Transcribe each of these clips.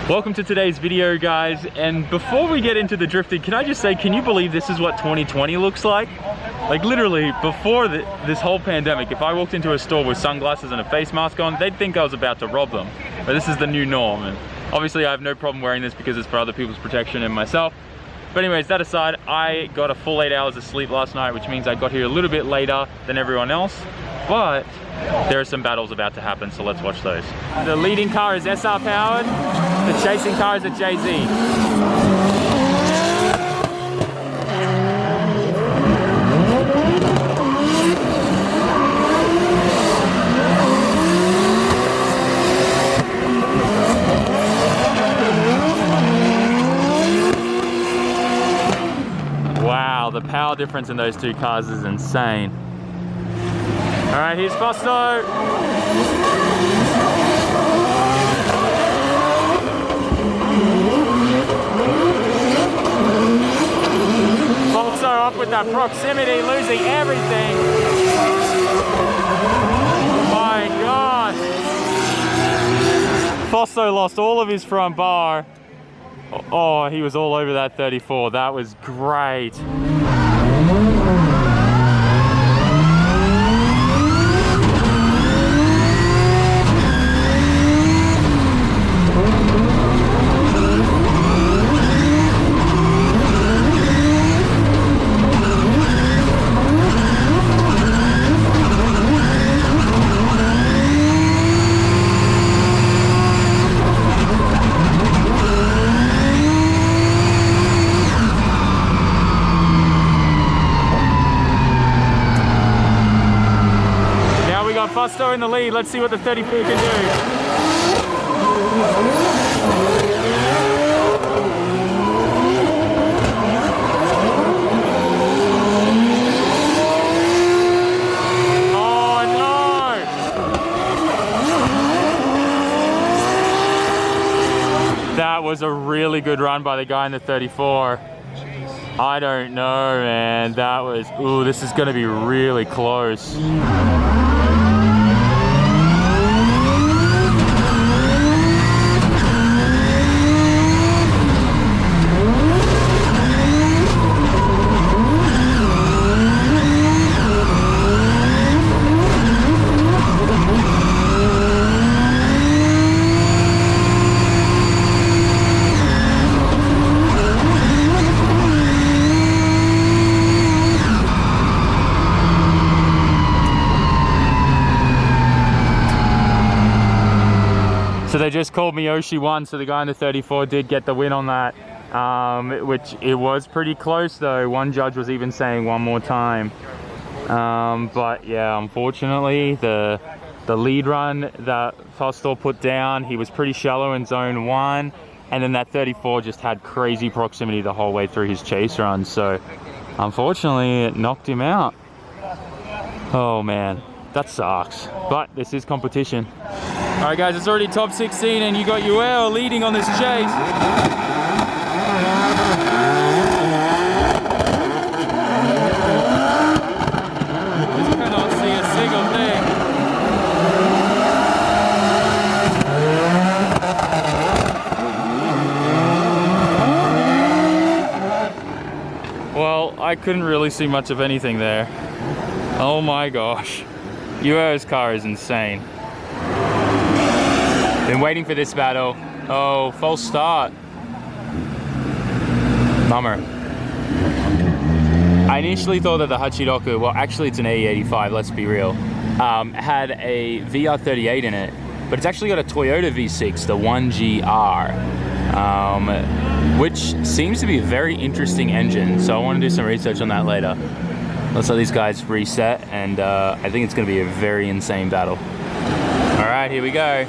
Welcome to today's video, guys, and before we get into the drifting, can I just say, can you believe this is what 2020 looks like? Like literally, before this whole pandemic, if I walked into a store with sunglasses and a face mask on, they'd think I was about to rob them. But this is the new norm, and obviously I have no problem wearing this because it's for other people's protection and myself. But anyways, that aside, I got a full 8 hours of sleep last night, which means I got here a little bit later than everyone else. But there are some battles about to happen, so let's watch those. The leading car is SR powered, the chasing car is a JZ. Wow, the power difference in those two cars is insane. All right, here's Fosto. Fosto off with that proximity, losing everything. My God. Fosto lost all of his front bar. Oh, he was all over that 34. That was great. Fosto in the lead. Let's see what the 34 can do. Oh no! That was a really good run by the guy in the 34. I don't know, man. That was, ooh, this is gonna be really close. So they just called me Yoshi 1, so the guy in the 34 did get the win on that, which it was pretty close though. One judge was even saying one more time. But yeah, unfortunately, the lead run that Fosto put down, he was pretty shallow in zone 1, and then that 34 just had crazy proximity the whole way through his chase run, so unfortunately it knocked him out. Oh man, that sucks, but this is competition. All right, guys, it's already top 16, and you got Ueo leading on this chase. Just cannot see a single thing. Well, I couldn't really see much of anything there. Oh my gosh. Ueo's car is insane. Been waiting for this battle. Oh, false start. Bummer. I initially thought that the Hachiroku, well actually it's an AE85, let's be real, had a VR38 in it, but it's actually got a Toyota V6, the 1GR, which seems to be a very interesting engine, so I want to do some research on that later. Let's let these guys reset, and I think it's going to be a very insane battle. Alright, here we go.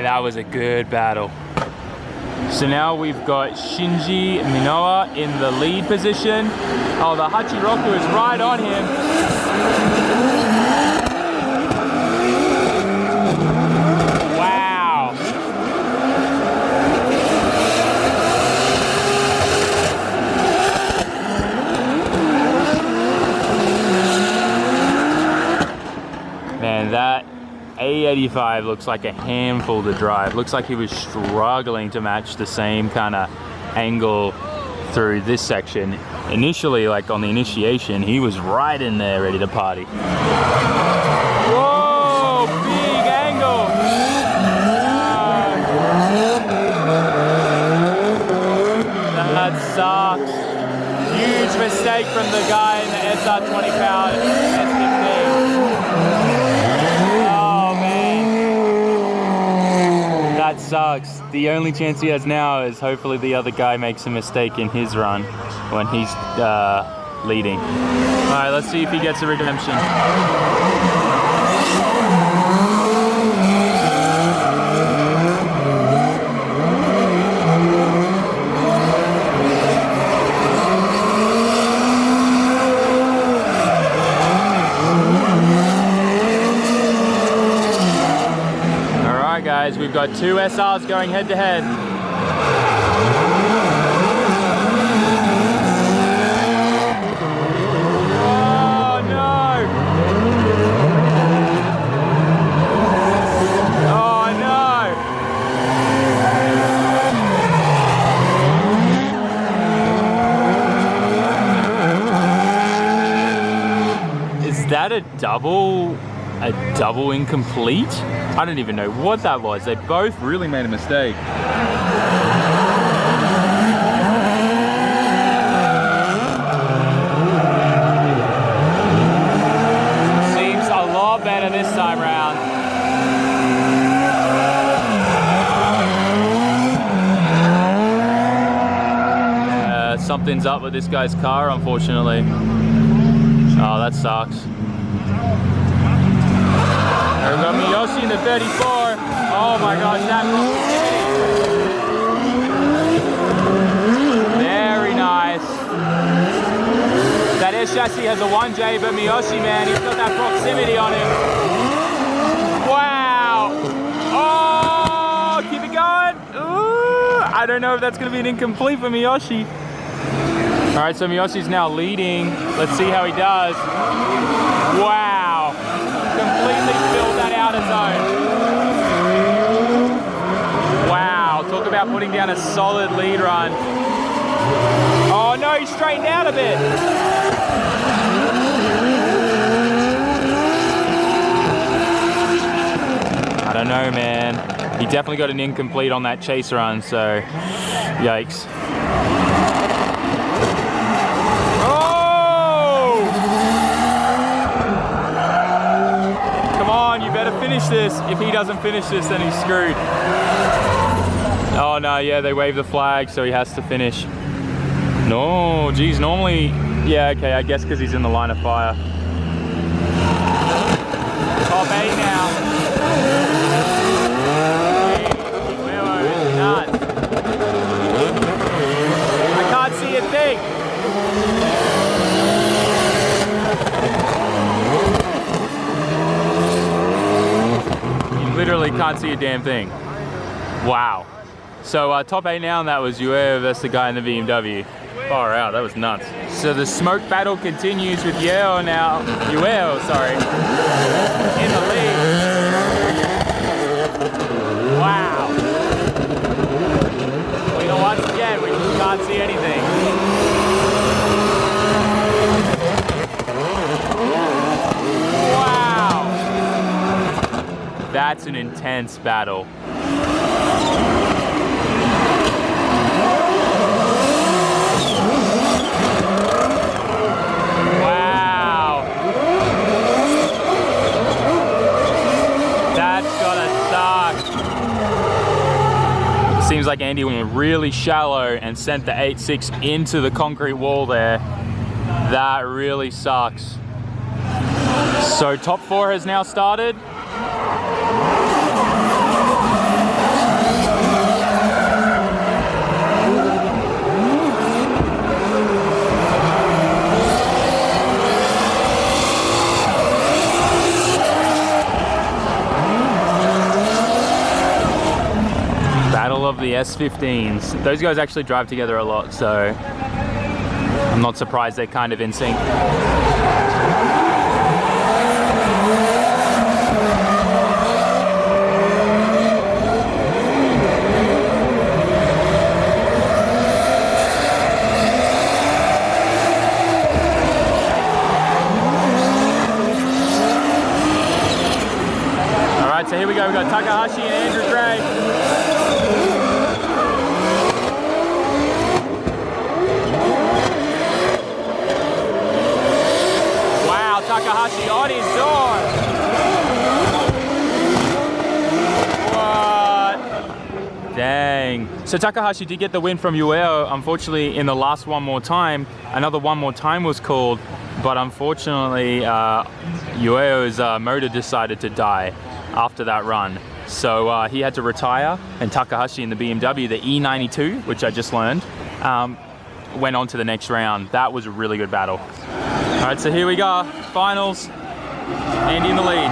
That was a good battle. So now we've got Shinji Minowa in the lead position. Oh, the Hachiroku is right on him. Man, that A85 looks like a handful to drive. Looks like he was struggling to match the same kind of angle through this section. Initially, like on the initiation, he was right in there ready to party. Whoa, big angle. That sucks. Huge mistake from the guy in the SR20 powered S15. Oh man, that sucks. The only chance he has now is hopefully the other guy makes a mistake in his run when he's leading. All right, let's see if he gets a redemption. Guys, we've got two SRs going head to head. Oh no! Oh no! Is that a double incomplete? I don't even know what that was. They both really made a mistake. Seems a lot better this time round. Something's up with this guy's car, unfortunately. Oh, that sucks. We've got Miyoshi in the 34. Oh my gosh, that proximity. Very nice. That S chassis has a 1J, but Miyoshi, man, he's got that proximity on him. Wow. Oh, keep it going. Ooh, I don't know if that's going to be an incomplete for Miyoshi. All right, so Miyoshi's now leading. Let's see how he does. Wow. Completely filled that outer zone. Wow, talk about putting down a solid lead run. Oh no, he straightened out a bit. I don't know, man. He definitely got an incomplete on that chase run, so yikes. Finish this. If he doesn't finish this, then he's screwed. Oh no, yeah, they wave the flag, so he has to finish. No, geez, normally, yeah, okay, I guess because he's in the line of fire. Top 8 now. Willow is nuts. I can't see a thing. Literally can't see a damn thing. Wow. So top 8 now, and that was Yue versus the guy in the BMW. Far out, that was nuts. So the smoke battle continues with Yue now. Yue, sorry. In the lead. Wow. Well, you know, once again, we can't see anything. That's an intense battle. Wow. That's gotta suck. Seems like Andy went really shallow and sent the 8.6 into the concrete wall there. That really sucks. So top 4 has now started. Battle of the S15s. Those guys actually drive together a lot, so I'm not surprised they're kind of in sync. so here we go. We got Takahashi and Andrew Gray. Wow, Takahashi on his door. What? Dang. So Takahashi did get the win from Ueo. Unfortunately, in the last one more time, another one more time was called, but unfortunately, Ueo's motor decided to die after that run. So he had to retire, and Takahashi in the BMW, the E92, which I just learned, went on to the next round. That was a really good battle. All right, so here we go, finals. Andy in the lead.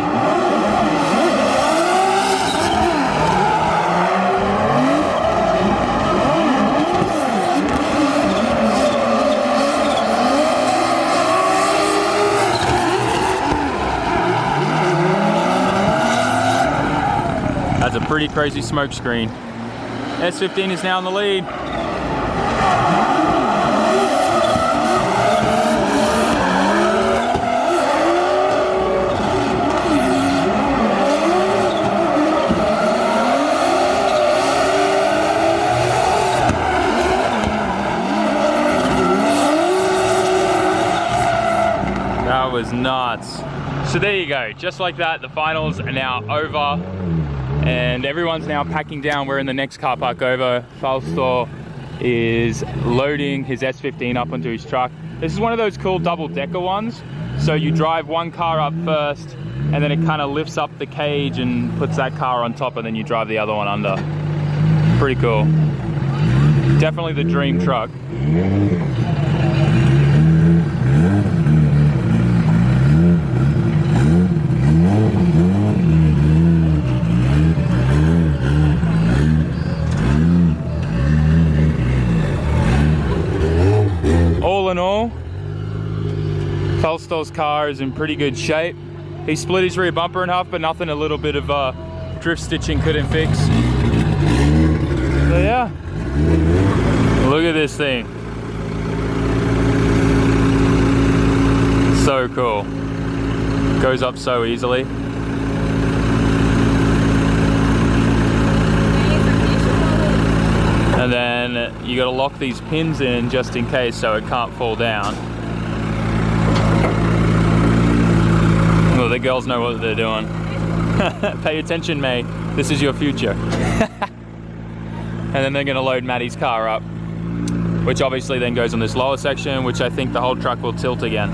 That's a pretty crazy smoke screen. S15 is now in the lead. That was nuts. So there you go, just like that, the finals are now over. And everyone's now packing down. We're in the next car park over. Falstor is loading his S15 up onto his truck. This is one of those cool double-decker ones. So you drive one car up first, and then it kind of lifts up the cage and puts that car on top, and then you drive the other one under. Pretty cool. Definitely the dream truck. All in all, Falstor's car is in pretty good shape. He split his rear bumper in half, but nothing a little bit of drift stitching couldn't fix. So yeah, look at this thing. So cool. Goes up so easily. And then you gotta lock these pins in just in case so it can't fall down. Well, the girls know what they're doing. Pay attention, May. This is your future. And then they're gonna load Maddie's car up, which obviously then goes on this lower section, which I think the whole truck will tilt again.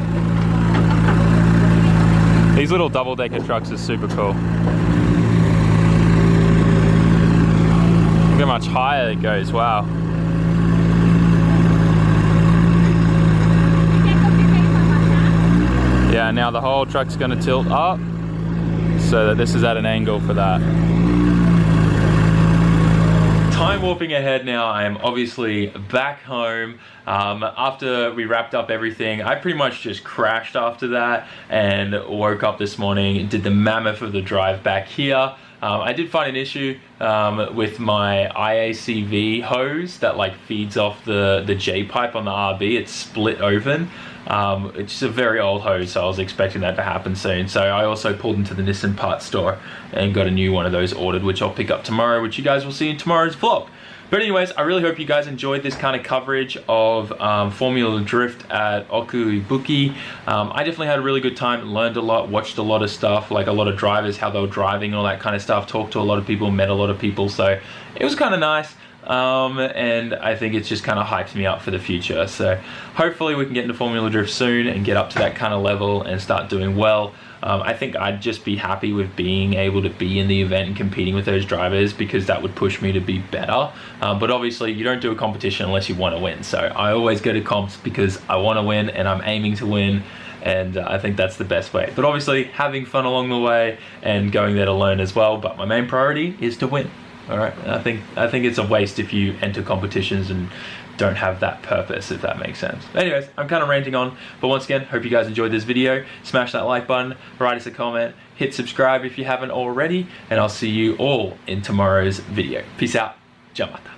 These little double-decker trucks are super cool. Look how much higher it goes, wow. Yeah, now the whole truck's gonna tilt up so that this is at an angle for that. Time warping ahead now. I am obviously back home. After we wrapped up everything, I pretty much just crashed after that and woke up this morning, did the mammoth of the drive back here. I did find an issue with my IACV hose that like feeds off the J pipe on the RB. It's split open. It's just a very old hose, so I was expecting that to happen soon. So I also pulled into the Nissan parts store and got a new one of those ordered, which I'll pick up tomorrow, which you guys will see in tomorrow's vlog. But anyways, I really hope you guys enjoyed this kind of coverage of Formula Drift at Oku-Ibuki. I definitely had a really good time, learned a lot, watched a lot of stuff, like a lot of drivers, how they were driving, all that kind of stuff, talked to a lot of people, met a lot of people, so it was kind of nice. And I think it's just kind of hyped me up for the future. So hopefully we can get into Formula Drift soon and get up to that kind of level and start doing well. I think I'd just be happy with being able to be in the event and competing with those drivers, because that would push me to be better. But obviously you don't do a competition unless you want to win. So I always go to comps because I want to win and I'm aiming to win. And I think that's the best way. But obviously having fun along the way and going there to learn as well. But my main priority is to win. All right, I think it's a waste if you enter competitions and don't have that purpose, if that makes sense. Anyways, I'm kind of ranting on, but once again, hope you guys enjoyed this video. Smash that like button, write us a comment, hit subscribe if you haven't already, and I'll see you all in tomorrow's video. Peace out, jamata.